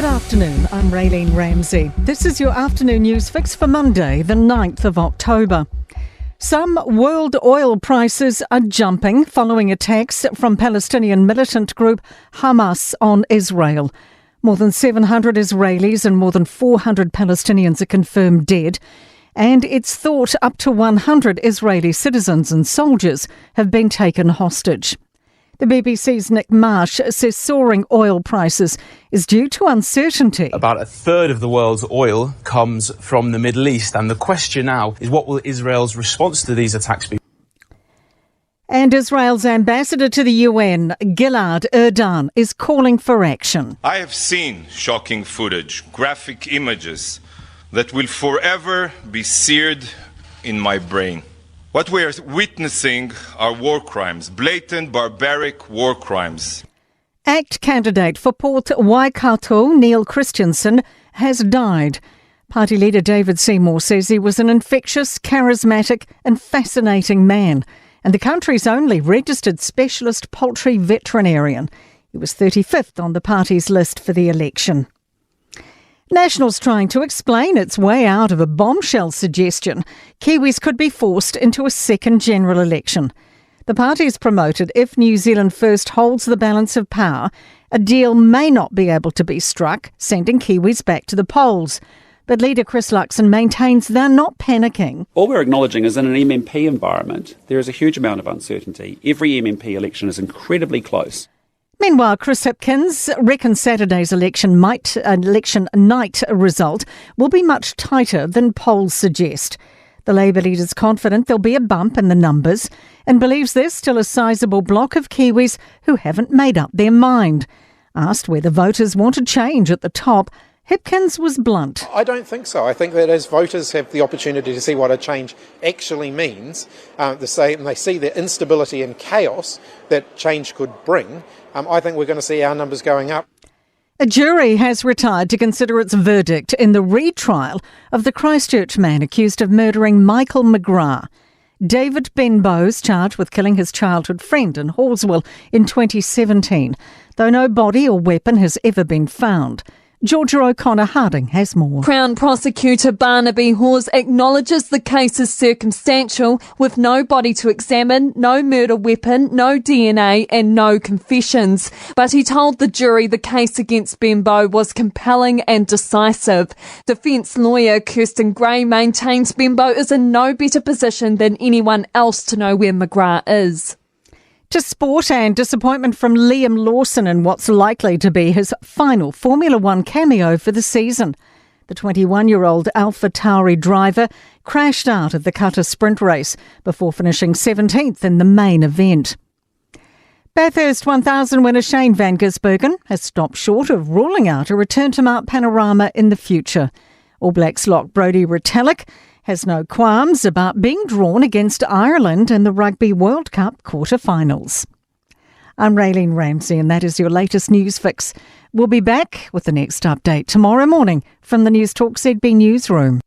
Good afternoon, I'm Raylene Ramsey. This is your afternoon news fix for Monday, the 9th of October. Some world oil prices are jumping following attacks from Palestinian militant group Hamas on Israel. More than 700 Israelis and more than 400 Palestinians are confirmed dead. And it's thought up to 100 Israeli citizens and soldiers have been taken hostage. The BBC's Nick Marsh says soaring oil prices is due to uncertainty. About a third of the world's oil comes from the Middle East, and the question now is what will Israel's response to these attacks be? And Israel's ambassador to the UN, Gilad Erdan, is calling for action. I have seen shocking footage, graphic images that will forever be seared in my brain. What we are witnessing are war crimes, blatant, barbaric war crimes. ACT candidate for Port Waikato, Neil Christensen, has died. Party leader David Seymour says he was an infectious, charismatic and fascinating man, and the country's only registered specialist poultry veterinarian. He was 35th on the party's list for the election. National's trying to explain its way out of a bombshell suggestion Kiwis could be forced into a second general election. The party's promoted if New Zealand First holds the balance of power, a deal may not be able to be struck, sending Kiwis back to the polls. But leader Chris Luxon maintains they're not panicking. All we're acknowledging is in an MMP environment, there is a huge amount of uncertainty. Every MMP election is incredibly close. Meanwhile, Chris Hipkins reckons Saturday's election night result will be much tighter than polls suggest. The Labour leader's confident there'll be a bump in the numbers and believes there's still a sizable block of Kiwis who haven't made up their mind. Asked whether voters want a change at the top, Hipkins was blunt. I don't think so. I think that as voters have the opportunity to see what a change actually means, and they see the instability and chaos that change could bring, I think we're going to see our numbers going up. A jury has retired to consider its verdict in the retrial of the Christchurch man accused of murdering Michael McGrath. David Benbow's charged with killing his childhood friend in Hallswell in 2017, though no body or weapon has ever been found. Georgia O'Connor-Harding has more. Crown Prosecutor Barnaby Hawes acknowledges the case is circumstantial, with no body to examine, no murder weapon, no DNA and no confessions. But he told the jury the case against Benbow was compelling and decisive. Defence lawyer Kirsten Gray maintains Benbow is in no better position than anyone else to know where McGrath is. To sport, and disappointment from Liam Lawson in what's likely to be his final Formula One cameo for the season. The 21-year-old AlphaTauri driver crashed out of the Qatar sprint race before finishing 17th in the main event. Bathurst 1000 winner Shane van Gisbergen has stopped short of ruling out a return to Mount Panorama in the future. All Blacks lock Brodie Retallick has no qualms about being drawn against Ireland in the Rugby World Cup quarter-finals. I'm Raylene Ramsey, and that is your latest news fix. We'll be back with the next update tomorrow morning from the Newstalk ZB newsroom.